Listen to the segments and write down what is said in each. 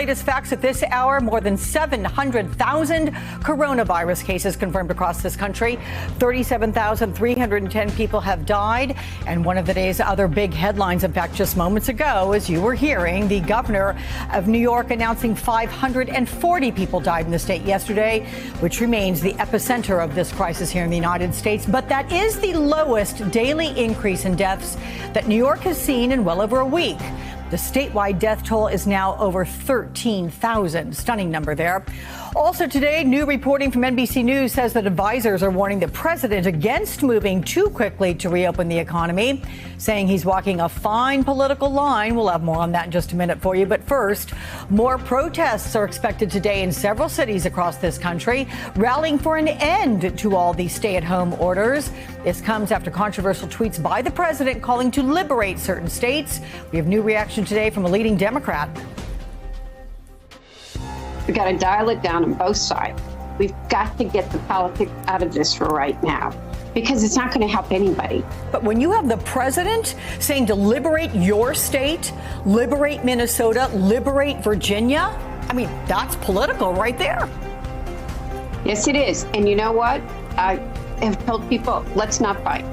latest facts at this hour. More than 700,000 coronavirus cases confirmed across this country. 37,310 people have died. And one of the day's other big headlines, in fact, just moments ago, as you were hearing, the governor of New York announcing 540 people died in the state yesterday, which remains the epicenter of this crisis here in the United States. But that is the lowest daily increase in deaths that New York has seen in well over a week. The statewide death toll is now over 13,000. Stunning number there. Also today, new reporting from NBC News says that advisors are warning the president against moving too quickly to reopen the economy, saying he's walking a fine political line. We'll have more on that in just a minute for you. But first, more protests are expected today in several cities across this country, rallying for an end to all these stay-at-home orders. This comes after controversial tweets by the president calling to liberate certain states. We have new reaction today from a leading Democrat. We've got to dial it down on both sides. We've got to get the politics out of this for right now, because it's not going to help anybody. But when you have the president saying to liberate your state, liberate Minnesota, liberate Virginia, I mean, that's political right there. Yes, it is. And you know what? I have told people, let's not fight.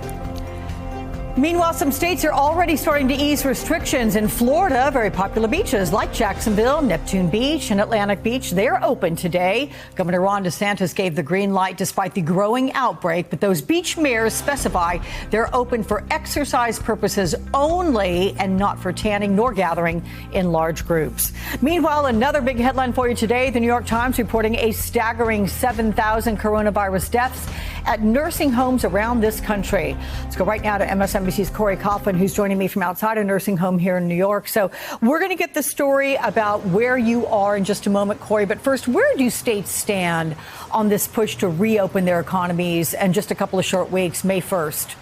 Meanwhile, some states are already starting to ease restrictions. In Florida, very popular beaches like Jacksonville, Neptune Beach, and Atlantic Beach, they're open today. Governor Ron DeSantis gave the green light despite the growing outbreak, but those beach mayors specify they're open for exercise purposes only and not for tanning nor gathering in large groups. Meanwhile, another big headline for you today, the New York Times reporting a staggering 7,000 coronavirus deaths at nursing homes around this country. Let's go right now to MSNBC's Corey Coughlin, who's joining me from outside a nursing home here in New York. So we're going to get the story about where you are in just a moment, Corey. But first, where do states stand on this push to reopen their economies in just a couple of short weeks, May 1st?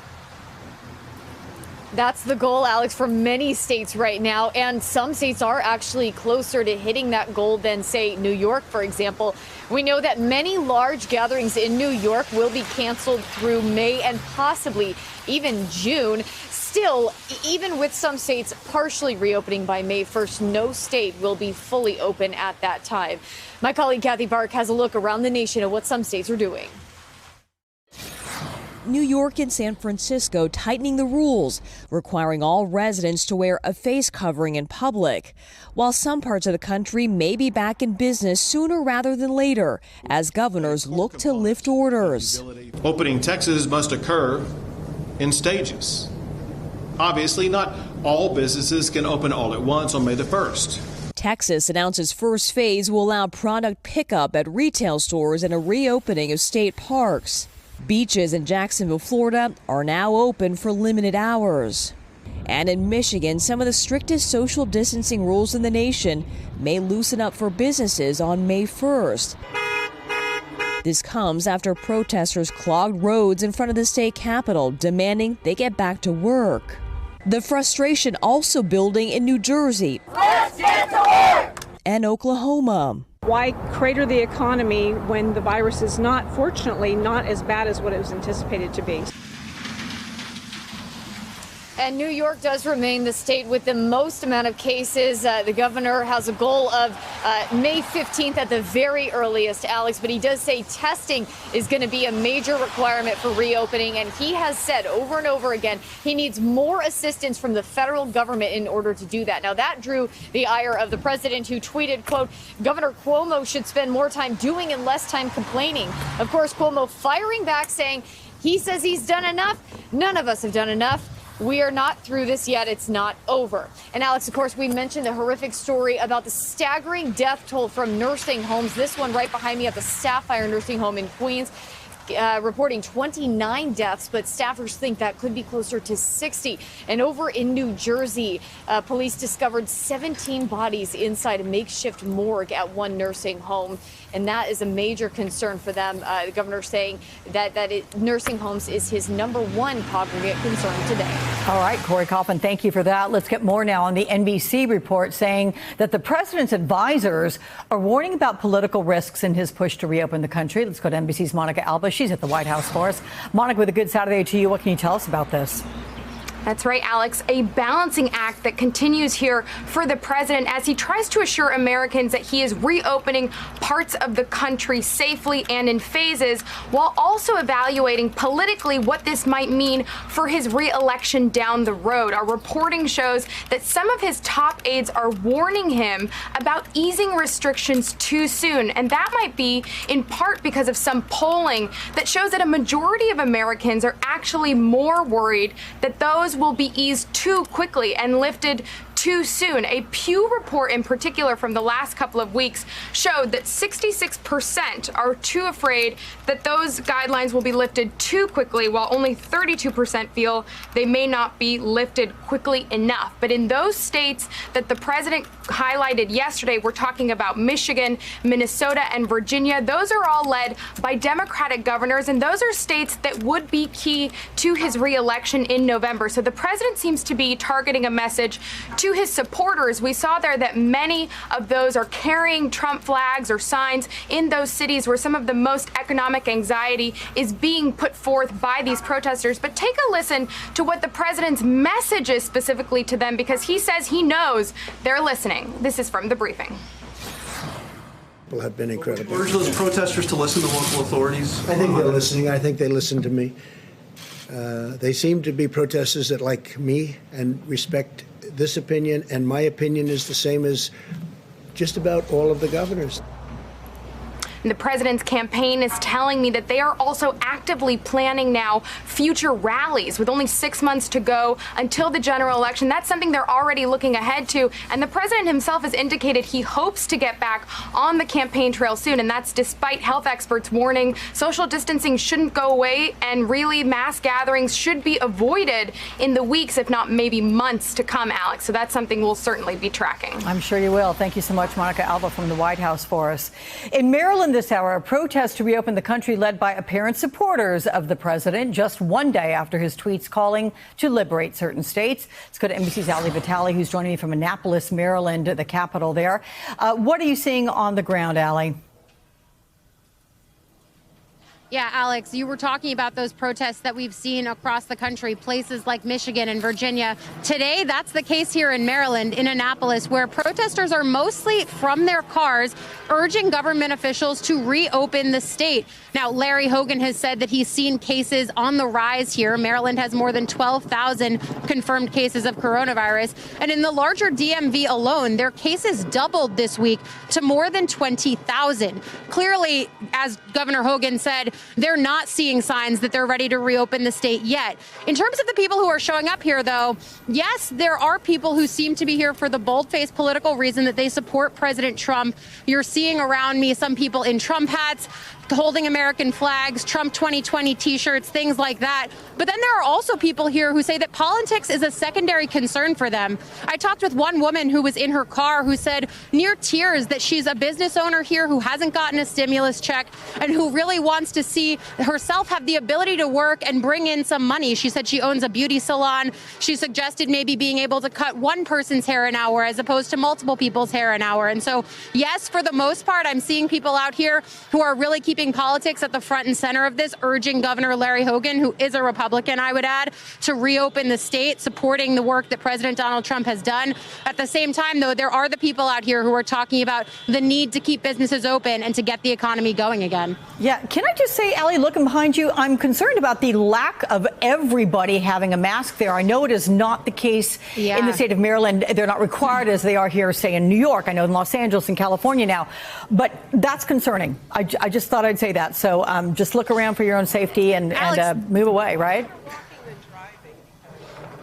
That's the goal, Alex, for many states right now. And some states are actually closer to hitting that goal than, say, New York, for example. We know that many large gatherings in New York will be canceled through May and possibly even June. Still, even with some states partially reopening by May 1st, no state will be fully open at that time. My colleague Kathy Bark has a look around the nation at what some states are doing. New York and San Francisco tightening the rules, requiring all residents to wear a face covering in public, while some parts of the country may be back in business sooner rather than later as governors look to lift orders. Opening Texas must occur in stages. Obviously, not all businesses can open all at once on May the 1st. Texas announces first phase will allow product pickup at retail stores and a reopening of state parks. Beaches in Jacksonville, Florida are now open for limited hours. And in Michigan, some of the strictest social distancing rules in the nation may loosen up for businesses on May 1st. This comes after protesters clogged roads in front of the state capitol, demanding they get back to work. The frustration also building in New Jersey. Let's get to work! And Oklahoma. Why crater the economy when the virus is not, fortunately, not as bad as what it was anticipated to be? And New York does remain the state with the most amount of cases. The governor has a goal of May 15th at the very earliest, Alex, but he does say testing is going to be a major requirement for reopening. And he has said over and over again he needs more assistance from the federal government in order to do that. Now, that drew the ire of the president, who tweeted, quote, Governor Cuomo should spend more time doing and less time complaining. Of course, Cuomo firing back, saying he says he's done enough. None of us have done enough. We are not through this yet. It's not over. And Alex, of course, we mentioned the horrific story about the staggering death toll from nursing homes. This one right behind me at the Sapphire Nursing Home in Queens, reporting 29 deaths, but staffers think that could be closer to 60. And over in New Jersey, police discovered 17 bodies inside a makeshift morgue at one nursing home. And that is a major concern for them. The governor saying that nursing homes is his #1 congregate concern today. All right, Corey Coughlin, thank you for that. Let's get more now on the NBC report saying that the president's advisors are warning about political risks in his push to reopen the country. Let's go to NBC's Monica Alba. She's at the White House for us. Monica, with a good Saturday to you. What can you tell us about this? That's right, Alex. A balancing act that continues here for the president as he tries to assure Americans that he is reopening parts of the country safely and in phases, while also evaluating politically what this might mean for his re-election down the road. Our reporting shows that some of his top aides are warning him about easing restrictions too soon, and that might be in part because of some polling that shows that a majority of Americans are actually more worried that those will be eased too quickly and lifted too soon. A Pew report in particular from the last couple of weeks showed that 66% are too afraid that those guidelines will be lifted too quickly, while only 32% feel they may not be lifted quickly enough. But in those states that the president highlighted yesterday, we're talking about Michigan, Minnesota, and Virginia. Those are all led by Democratic governors, and those are states that would be key to his re-election in November. So the president seems to be targeting a message to his supporters. We saw there that many of those are carrying Trump flags or signs in those cities where some of the most economic anxiety is being put forth by these protesters. But take a listen to what the president's message is specifically to them, because he says he knows they're listening. This is from the briefing. People have been incredible. Urge those protesters to listen to local authorities? I think they're listening. I think they listen to me. They seem to be protesters that like me and respect this opinion, and my opinion is the same as just about all of the governors. The president's campaign is telling me that they are also actively planning now future rallies with only 6 months to go until the general election. That's something they're already looking ahead to. And the president himself has indicated he hopes to get back on the campaign trail soon. And that's despite health experts warning social distancing shouldn't go away, and really mass gatherings should be avoided in the weeks, if not maybe months to come, Alex. So that's something we'll certainly be tracking. I'm sure you will. Thank you so much, Monica Alva from the White House for us. In Maryland this hour, a protest to reopen the country led by apparent supporters of the president just one day after his tweets calling to liberate certain states. Let's go to NBC's Ali Vitale, who's joining me from Annapolis, Maryland, the capital there. What are you seeing on the ground, Ali? Yeah, Alex, you were talking about those protests that we've seen across the country, places like Michigan and Virginia. Today, that's the case here in Maryland, in Annapolis, where protesters are mostly from their cars urging government officials to reopen the state. Now, Larry Hogan has said that he's seen cases on the rise here. Maryland has more than 12,000 confirmed cases of coronavirus. And in the larger DMV alone, their cases doubled this week to more than 20,000. Clearly, as Governor Hogan said, they're not seeing signs that they're ready to reopen the state yet. In terms of the people who are showing up here, though, yes, there are people who seem to be here for the bold-faced political reason that they support President Trump. You're seeing around me some people in Trump hats, holding American flags, Trump 2020 T-shirts, things like that. But then there are also people here who say that politics is a secondary concern for them. I talked with one woman who was in her car who said near tears that she's a business owner here who hasn't gotten a stimulus check and who really wants to see herself have the ability to work and bring in some money. She said she owns a beauty salon. She suggested maybe being able to cut one person's hair an hour as opposed to multiple people's hair an hour. And so, yes, for the most part, I'm seeing people out here who are really keeping politics at the front and center of this, urging Governor Larry Hogan, who is a Republican, I would add, to reopen the state, supporting the work that President Donald Trump has done. At the same time, though, there are the people out here who are talking about the need to keep businesses open and to get the economy going again. Yeah, can I just say, Ali, looking behind you, I'm concerned about the lack of everybody having a mask there. I know it is not the case in the state of Maryland. They're not required as they are here, say, in New York. I know in Los Angeles and California now. But that's concerning. I just thought I'd say that. So just look around for your own safety and move away, right?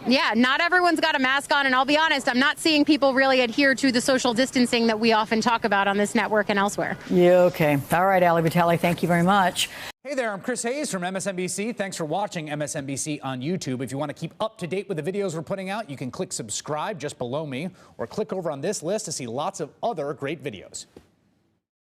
Yeah, not everyone's got a mask on. And I'll be honest, I'm not seeing people really adhere to the social distancing that we often talk about on this network and elsewhere. Yeah, okay. All right, Ali Vitale, thank you very much. Hey there, I'm Chris Hayes from MSNBC. Thanks for watching MSNBC on YouTube. If you want to keep up to date with the videos we're putting out, you can click subscribe just below me or click over on this list to see lots of other great videos.